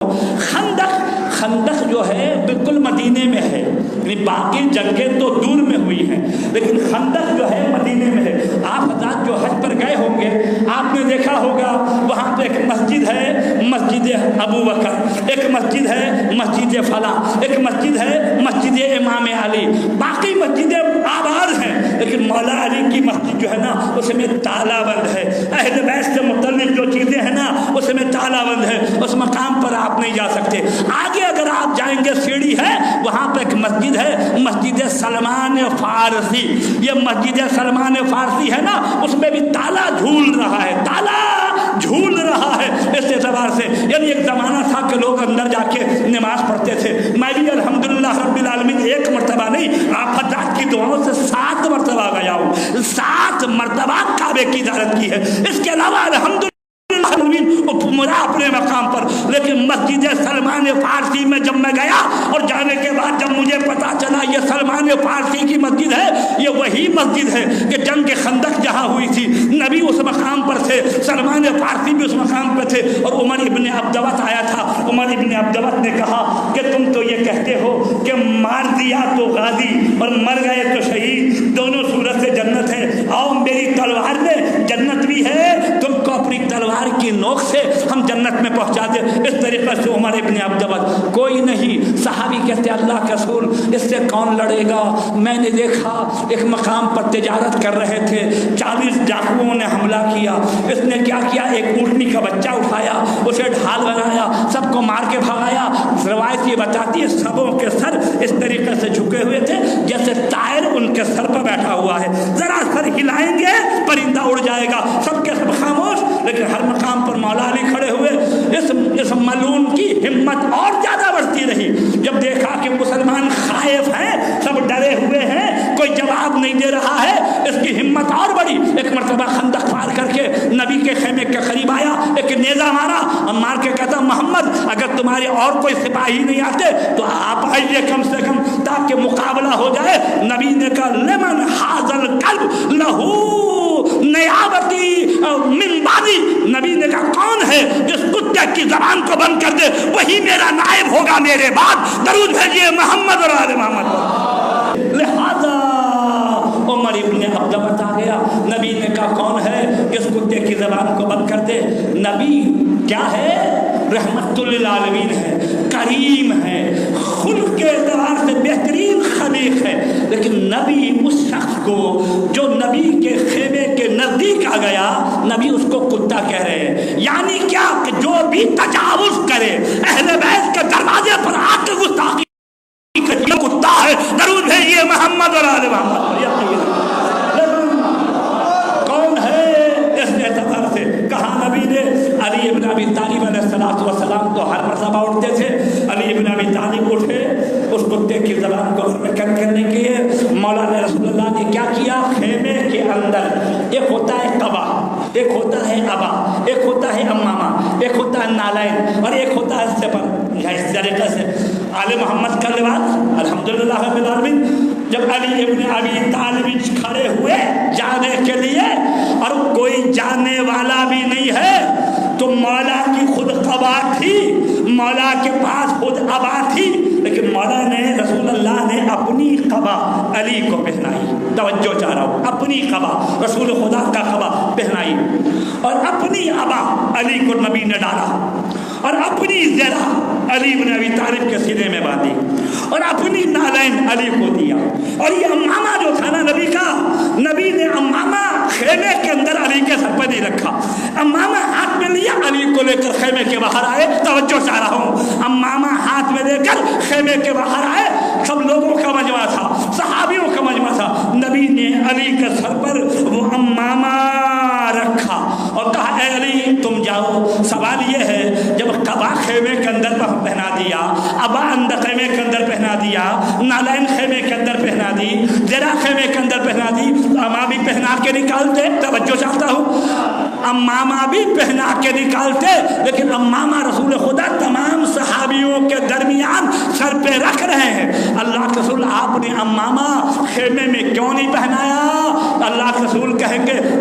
خندق جو ہے بالکل مدینے میں ہے، یعنی باقی جنگیں تو دور میں ہوئی ہیں، لیکن خندق جو ہے مدینے میں ہے۔ آپ حضرات جو حج پر گئے ہوں گے، آپ نے دیکھا ہوگا وہاں پہ ایک مسجد ہے، مسجد ابو بکر، ایک مسجد ہے مسجد فلاں، ایک مسجد ہے مسجد امام علی، باقی مسجدیں آباد ہیں، لیکن مولا علی کی مسجد جو ہے نا اس میں تالا بند ہے، اہل بیت سے متعلق جو چیزیں ہیں نا اس میں تالا بند ہے، اس مقام پر آپ نہیں جا سکتے۔ آگے اگر آپ جائیں گے سیڑھی ہے، وہاں پہ ایک مسجد ہے مسجد سلمان فارسی، یہ مسجد سلمان فارسی ہے نا اس میں بھی تالا جھول رہا ہے، تالا جھول رہا ہے اس اعتبار سے، یعنی ایک زمانہ تھا کہ لوگ اندر جا کے نماز پڑھتے تھے۔ میں بھی الحمدللہ رب العالمین ایک مرتبہ نہیں، آپ حضرات کی دعاؤں سے 7 مرتبہ گیا ہوں، 7 مرتبہ کعبے کی زیارت کی ہے، اس کے علاوہ الحمدللہ مرا اپنے مقام پر، لیکن مسجد سلمان فارسی میں جب میں گیا اور جانے کے بعد جب مجھے پتا چلا یہ سلمان فارسی کی مسجد ہے، یہ وہی مسجد ہے کہ جنگ خندق جہاں ہوئی تھی، نبی اس مقام پر تھے، سلمان فارسی بھی اس مقام پہ تھے، اور عمر ابن عبدوت آیا تھا۔ عمر ابن عبدوت نے کہا کہ تم تو یہ کہتے ہو کہ مار دیا تو غازی اور مر گئے تو شہید، دونوں صورت سے جنت ہے، آؤ میری تلوار میں جنت بھی ہے، تم کو اپنی تلوار کی نوک سے ہم جنت میں پہنچا دے۔ اس طریقے سے عمر ابن عبدوت، کوئی نہیں، صحابی کہتے اللہ کے رسول اس سے کون لڑے گا؟ میں نے دیکھا ایک مقام پر تجارت کر رہے تھے، 40 ڈاکوؤں نے حملہ کیا، اس نے کیا کیا، ایک اونٹنی کا بچہ اٹھایا، اسے ڈھال بنایا، سب کو مار کے بھگایا۔ روایت یہ بتاتی ہے سبوں کے سر اس طریقے سے جھکے ہوئے تھے جیسے طائر ان کے سر پر بیٹھا ہوا ہے، ذرا سر ہلائیں گے پرندہ اڑ جائے گا، سب کے سب خاموش، لیکن ہر مقام پر مولا علی کھڑے ہوئے۔ اس ملعون کی ہمت اور زیادہ بڑھتی رہی، جب دیکھا کہ مسلمان خائف ہیں، سب ڈرے ہوئے ہیں، کوئی جواب نہیں دے رہا ہے، اس کی ہمت اور بڑھی۔ ایک مرتبہ خندق پار کر کے نبی کے خیمے کے قریب آیا، ایک نیزہ مارا اور مار کے کہتا محمد اگر تمہارے اور کوئی سپاہی نہیں آتے تو آپ آئیے کم سے کم تاکہ مقابلہ ہو جائے۔ نبی نے کہا لمن حاضل قلب لہو نیابتی من بعدی، نبی نے کہا کون ہے جس کتے کی زبان کو بند کر دے وہی میرا نائب ہوگا میرے بعد، درود بھیجیے محمد اور آل محمد۔ لہذا عمر ابن عبدوت آ گیا، نبی نے کہا کون ہے جس کتے کی زبان کو بند کر دے؟ نبی کیا ہے؟ رحمت للعالمین ہے، کریم ہے، خلق کے اعتبار سے بہترین خلیق ہے، لیکن نبی اس شخص کو جو نبی کے خیمے کے نزدیک آ گیا، نبی اس کو کتا کہہ رہے ہیں، یعنی کیا کہ جو بھی تجاوز کرے اہل بیت کے دروازے پر آ کے گستاخی یہ کتا ہے، درود بھیجیے محمد اور آل محمد۔ کون ہے اس اعتبار سے؟ کہا نبی نے علی ابن ابی طالب علیہ السلام تو ہر مرتبہ اٹھتے تھے، علی ابن ابی طالب اٹھے اس کتے کی زبان کو حرکت کرنے کے لیے، مولانا رسول اللہ نے کیا کیا؟ خیمے کے اندر ایک ہوتا ہے قبا، ایک ہوتا ہے ابا، ایک ہوتا ہے امامہ، ایک ہوتا ہے نالین اور ایک ہوتا ہے سپر۔ اس طریقے سے آل محمد کا لباس الحمدللہ رب العالمین۔ جب علی ابن ابی طالب کھڑے ہوئے جانے کے لیے اور کوئی جانے والا بھی نہیں ہے، تو مولا کی خود قبا تھی، مولا کے پاس خود ابا تھی، لیکن مولا نے رسول اللہ نے اپنی قبا علی کو پہنائی۔ توجہ چاہ رہا ہوں، اپنی قبا رسول خدا کا قبا پہنائی اور اپنی ابا علی کو نبی نے ڈالا اور اپنی زرہ علی بن ابی طالب کے سینے میں باندھی اور اپنی نالین علی کو دیا۔ اور یہ امامہ جو تھا نا نبی کا، نبی نے امامہ خیمے کے اندر علی کے سر پہ نہیں رکھا، امامہ ہاتھ میں لیا، علی کو لے کر خیمے کے باہر آئے۔ توجہ چاہ رہا ہوں، امامہ ہاتھ میں لے کر خیمے کے باہر آئے، سب لوگوں کا مجمع تھا، صحابیوں کا مجمع تھا، نبی نے علی کے سر پر وہ امامہ رکھا اور کہا اے علی تم جاؤ۔ سوال یہ ہے جب قبا خیمے کے اندر پہنا دیا، ابا اندر خیمے کے اندر پہنا دیا، نالین خیمے کے اندر پہنا دی، زرہ خیمے کے اندر پہنا دی، امامہ بھی پہنا کے نکالتے۔ توجہ چاہتا ہوں، امامہ بھی پہنا کے نکالتے، لیکن امامہ رسول خدا تمام صحابیوں کے درمیان سر پہ رکھ رہے ہیں۔ اللہ کے رسول آپ نے امامہ خیمے میں کیوں نہیں پہنایا؟ اللہ کے رسول کہیں گے